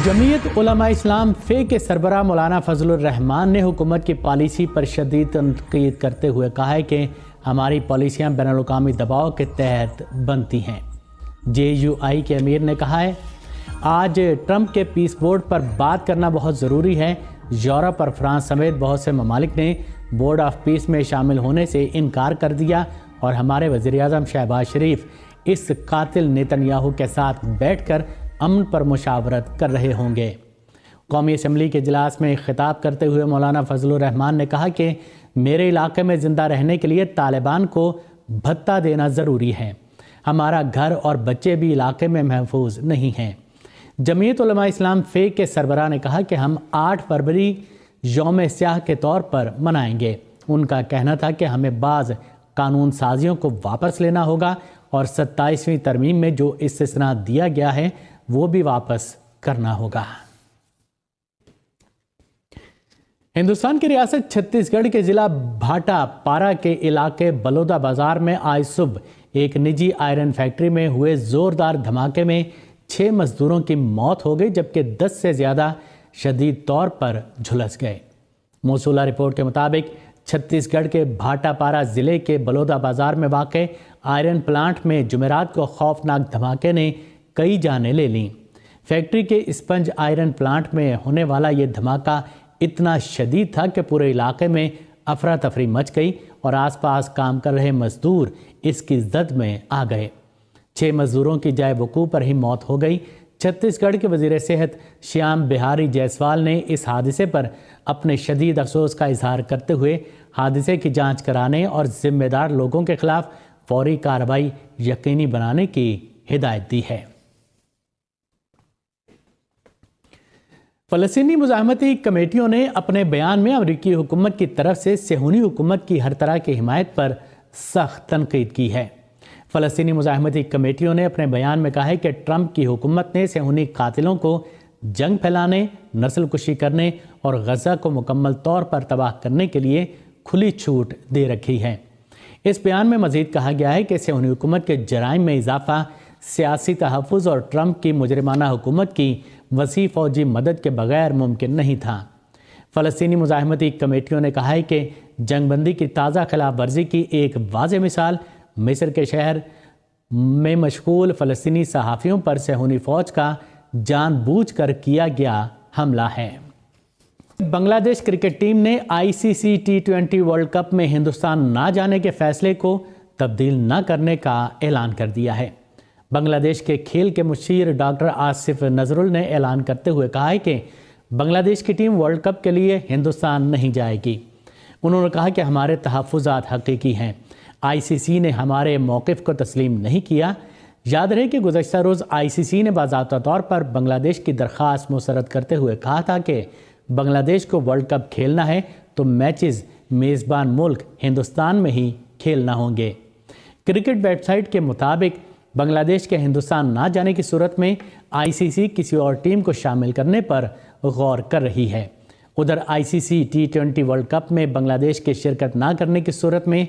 जमीयत उलमा इस्लाम फे के सरबराह मौलाना फजलुर रहमान ने हुकूमत की पॉलिसी पर शदीद तनकीद करते हुए कहा है कि हमारी पॉलिसियाँ बैनुल-अक़वामी दबाव के तहत बनती हैं। JUI के अमीर ने कहा है, आज ट्रंप के पीस बोर्ड पर बात करना बहुत ज़रूरी है। यूरोप और फ्रांस समेत बहुत से ममालिक ने बोर्ड ऑफ पीस में शामिल होने से इनकार कर दिया और हमारे वज़ीर-ए-आज़म शहबाज शरीफ इस कातिल नेतन्याहू के साथ बैठकर अमन पर मुशावरत कर रहे होंगे। कौमी असम्बली के इजलास में खिताब करते हुए मौलाना फजलुर रहमान ने कहा कि मेरे इलाके में ज़िंदा रहने के लिए तालिबान को भत्ता देना ज़रूरी है। हमारा घर और बच्चे भी इलाके में महफूज नहीं हैं। जमीयत उलमा इस्लाम फे के सरबराह ने कहा कि हम 8 फरवरी यौम स्याह के तौर पर मनाएंगे। उनका कहना था कि हमें बाज़ कानून साजियों को वापस लेना होगा और 27वीं तरमीम में जो इस्तिस्ना दिया गया है वो भी वापस करना होगा। हिंदुस्तान की रियासत छत्तीसगढ़ के ज़िला भाटा पारा के इलाके बलोदा बाज़ार में आज सुबह एक निजी आयरन फैक्ट्री में हुए ज़ोरदार धमाके में 6 मजदूरों की मौत हो गई, जबकि 10 से ज़्यादा शदीद तौर पर झुलस गए। मौसूला रिपोर्ट के मुताबिक छत्तीसगढ़ के भाटापारा ज़िले के बलोदा बाज़ार में वाक़े आयरन प्लांट में जुमेरात को खौफनाक धमाके ने कई जानें ले लीं। फैक्ट्री के स्पंज आयरन प्लांट में होने वाला ये धमाका इतना शदीद था कि पूरे इलाके में अफरा तफरी मच गई और आसपास काम कर रहे मजदूर इसकी जद में आ गए। 6 मजदूरों की जाए वकूफ़ पर ही मौत हो गई। छत्तीसगढ़ के वज़ीर सेहत श्याम बिहारी जायसवाल ने इस हादसे पर अपने शदीद अफसोस का इजहार करते हुए हादसे की जांच कराने और जिम्मेदार लोगों के खिलाफ फौरी कार्रवाई यकीनी बनाने की हिदायत दी है। फ़लस्तीनी मुज़ाहमती कमेटियों ने अपने बयान में अमरीकी हुकूमत की तरफ से सेहूनी हुकूमत की हर तरह की हिमायत पर सख्त तनकीद की है। फ़लस्तीनी मुज़ाहमती कमेटियों ने अपने बयान में कहा है कि ट्रंप की हुकूमत ने सेहूनी कातिलों को जंग फैलाने, नस्ल कुशी करने और गज़ा को मुकम्मल तौर पर तबाह करने के लिए खुली छूट दे रखी है। इस बयान में मज़ीद कहा गया है कि सेहूनी हुकूमत के जराइम में इजाफा, सियासी तहफ़्फ़ुज़ और ट्रंप की मुजरिमाना हुकूमत की वसी फ़ौजी मदद के बगैर मुमकिन नहीं था। फ़लस्तीनी मुज़ाहमती कमेटियों ने कहा है कि जंगबंदी की ताज़ा खिलाफ वर्जी की एक वाज़ेह मिसाल मिस्र के शहर में मशगूल फ़लस्तीनी सहाफ़ियों पर सेहूनी फ़ौज का जानबूझकर किया गया हमला है। बांग्लादेश क्रिकेट टीम ने ICC T20 वर्ल्ड कप में हिंदुस्तान ना जाने के फैसले को तब्दील न करने का ऐलान कर दिया है। बांग्लादेश के खेल के मुशीर डॉक्टर आसिफ नजरुल ने ऐलान करते हुए कहा है कि बांग्लादेश की टीम वर्ल्ड कप के लिए हिंदुस्तान नहीं जाएगी। उन्होंने कहा कि हमारे तहफ़्फ़ुज़ात हकीकी हैं। ICC ने हमारे मौक़िफ़ को तस्लीम नहीं किया। याद रहे कि गुज़श्ता रोज़ ICC ने बाज़ाब्ता तौर पर बांग्लादेश की दरख्वास्त मुस्तरद करते हुए कहा था कि बांग्लादेश को वर्ल्ड कप खेलना है तो मैचेस मेज़बान मुल्क हिंदुस्तान में ही खेलना होंगे। क्रिकेट वेबसाइट के मुताबिक बांग्लादेश के हिंदुस्तान ना जाने की सूरत में ICC किसी और टीम को शामिल करने पर गौर कर रही है। उधर ICC T20 वर्ल्ड कप में बांग्लादेश के शिरकत ना करने की सूरत में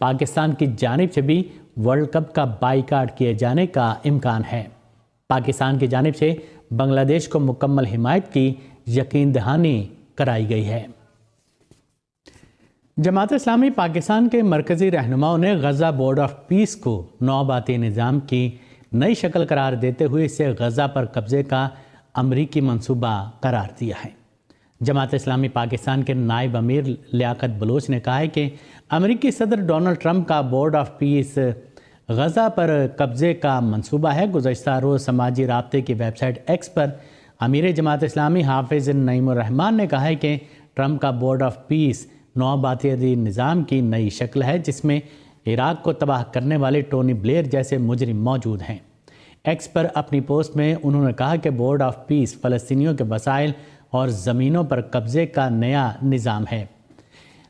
पाकिस्तान की जानिब से भी वर्ल्ड कप का बाइकाट किए जाने का इम्कान है। पाकिस्तान की जानिब से बांग्लादेश को मुकम्मल हिमायत की यकीन दहानी कराई गई है। जमात इस्लामी पाकिस्तान के मरकज़ी रहनुमाओं ने गज़ा बोर्ड ऑफ पीस को नौबाती निज़ाम की नई शक्ल करार देते हुए इसे गज़ा पर कब्ज़े का अमरीकी मंसूबा करार दिया है। जमात इस्लामी पाकिस्तान के नायब अमीर लियाकत बलोच ने कहा है कि अमरीकी सदर डोनाल्ड ट्रंप का बोर्ड ऑफ पीस गज़ा पर कब्ज़े का मंसूबा है। गुज़श्ता रोज़ समाजी राब्ते की वेबसाइट एक्स पर अमीर जमात इस्लामी हाफिज़ नईमुर रहमान ने कहा है कि ट्रंप का बोर्ड ऑफ पीस नौबाती निज़ाम की नई शक्ल है, जिसमें इराक़ को तबाह करने वाले टोनी ब्लेयर जैसे मुजरिम मौजूद हैं। एक्स पर अपनी पोस्ट में उन्होंने कहा कि बोर्ड ऑफ पीस फ़लस्तीनियों के वसाइल और ज़मीनों पर कब्ज़े का नया निज़ाम है।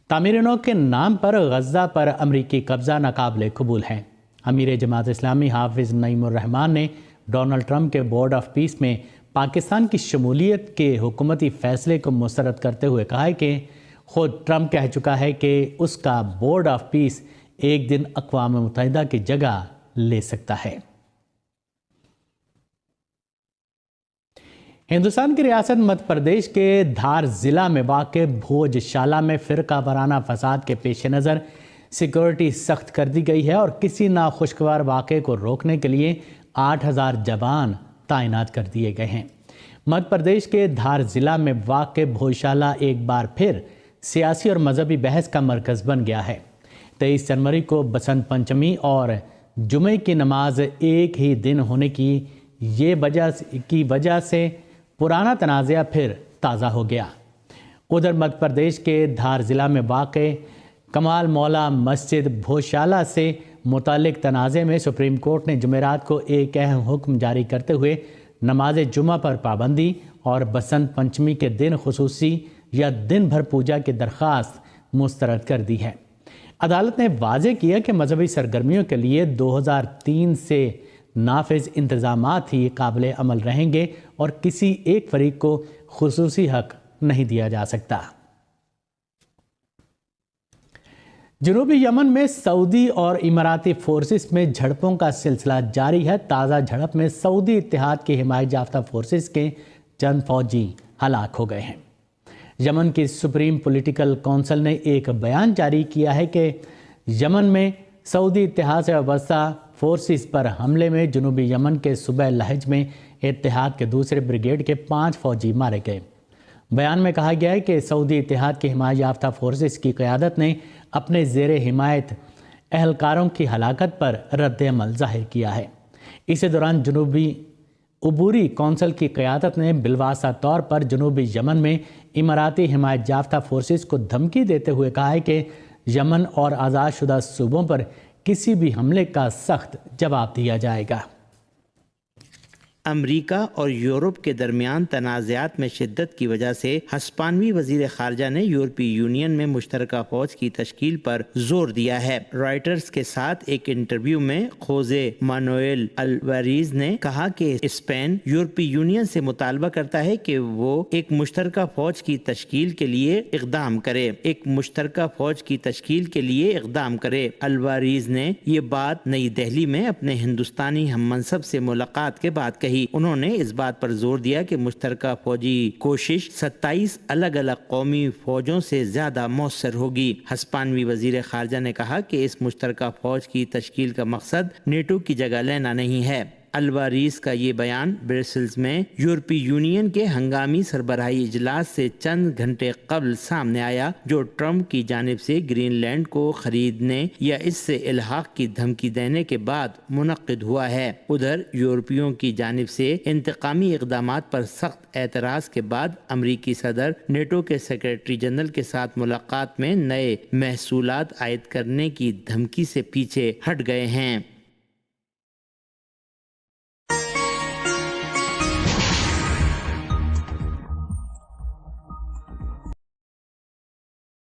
तामीर नौ के नाम पर गज़ा पर अमरीकी कब्ज़ा नाकाबिले कबूल है। अमीर जमात इस्लामी हाफिज़ नईमुर रहमान ने डोनाल्ड ट्रंप के बोर्ड ऑफ पीस में पाकिस्तान की शमूलियत के हुकूमती फ़ैसले को मुस्तरद करते हुए कहा है कि ख़ुद ट्रंप कह चुका है कि उसका बोर्ड ऑफ पीस एक दिन अक़वाम मुत्तहिदा की जगह ले सकता है। ہندوستان کی ریاست مدھیہ پردیش کے دھار ضلع میں واقع بھوجشالہ میں فرقہ وارانہ فساد کے پیش نظر سیکورٹی سخت کر دی گئی ہے اور کسی ناخوشگوار واقعے کو روکنے کے لیے 8000 جوان تعینات کر دیے گئے ہیں۔ مدھیہ پردیش کے دھار ضلع میں واقع بھوجشالہ ایک بار پھر سیاسی اور مذہبی بحث کا مرکز بن گیا ہے۔ 23 جنوری کو بسنت پنچمی اور جمعے کی نماز ایک ہی دن ہونے کی وجہ سے پرانا تنازعہ پھر تازہ ہو گیا۔ ادھر مدھیہ پردیش کے دھار ضلع میں واقع کمال مولا مسجد بھوجشالہ سے متعلق تنازع میں سپریم کورٹ نے جمعرات کو ایک اہم حکم جاری کرتے ہوئے نماز جمعہ پر پابندی اور بسنت پنچمی کے دن خصوصی یا دن بھر پوجا کی درخواست مسترد کر دی ہے۔ عدالت نے واضح کیا کہ مذہبی سرگرمیوں کے لیے 2003 سے نافذ انتظامات ہی قابل عمل رہیں گے اور کسی ایک فریق کو خصوصی حق نہیں دیا جا سکتا۔ جنوبی یمن میں سعودی اور اماراتی فورسز میں جھڑپوں کا سلسلہ جاری ہے۔ تازہ جھڑپ میں سعودی اتحاد کی حمایت یافتہ فورسز کے چند فوجی ہلاک ہو گئے ہیں۔ یمن کی سپریم پولیٹیکل کونسل نے ایک بیان جاری کیا ہے کہ یمن میں سعودی اتحاد سے وابستہ فورسز پر حملے میں جنوبی یمن کے صوبہ لہج میں اتحاد کے دوسرے بریگیڈ کے 5 فوجی مارے گئے۔ بیان میں کہا گیا ہے کہ سعودی اتحاد کی حمایت یافتہ فورسز کی قیادت نے اپنے زیر حمایت اہلکاروں کی ہلاکت پر رد عمل ظاہر کیا ہے۔ اسی دوران جنوبی عبوری کونسل کی قیادت نے بالواسطہ طور پر جنوبی یمن میں اماراتی حمایت یافتہ فورسز کو دھمکی دیتے ہوئے کہا ہے کہ یمن اور آزاد شدہ صوبوں پر کسی بھی حملے کا سخت جواب دیا جائے گا۔ امریکہ اور یورپ کے درمیان تنازعات میں شدت کی وجہ سے ہسپانوی وزیر خارجہ نے یورپی یونین میں مشترکہ فوج کی تشکیل پر زور دیا ہے۔ رائٹرز کے ساتھ ایک انٹرویو میں خوزے مانوئل الواریز نے کہا کہ اسپین یورپی یونین سے مطالبہ کرتا ہے کہ وہ ایک مشترکہ فوج کی تشکیل کے لیے اقدام کرے۔ الواریز نے یہ بات نئی دہلی میں اپنے ہندوستانی ہم منصب سے ملاقات کے بعد کہی۔ انہوں نے اس بات پر زور دیا کہ مشترکہ فوجی کوشش 27 الگ الگ قومی فوجوں سے زیادہ مؤثر ہوگی۔ ہسپانوی وزیر خارجہ نے کہا کہ اس مشترکہ فوج کی تشکیل کا مقصد نیٹو کی جگہ لینا نہیں ہے۔ الواریز کا یہ بیان برسلز میں یورپی یونین کے ہنگامی سربراہی اجلاس سے چند گھنٹے قبل سامنے آیا، جو ٹرمپ کی جانب سے گرین لینڈ کو خریدنے یا اس سے الحاق کی دھمکی دینے کے بعد منعقد ہوا ہے۔ ادھر یورپیوں کی جانب سے انتقامی اقدامات پر سخت اعتراض کے بعد امریکی صدر نیٹو کے سیکرٹری جنرل کے ساتھ ملاقات میں نئے محصولات عائد کرنے کی دھمکی سے پیچھے ہٹ گئے ہیں۔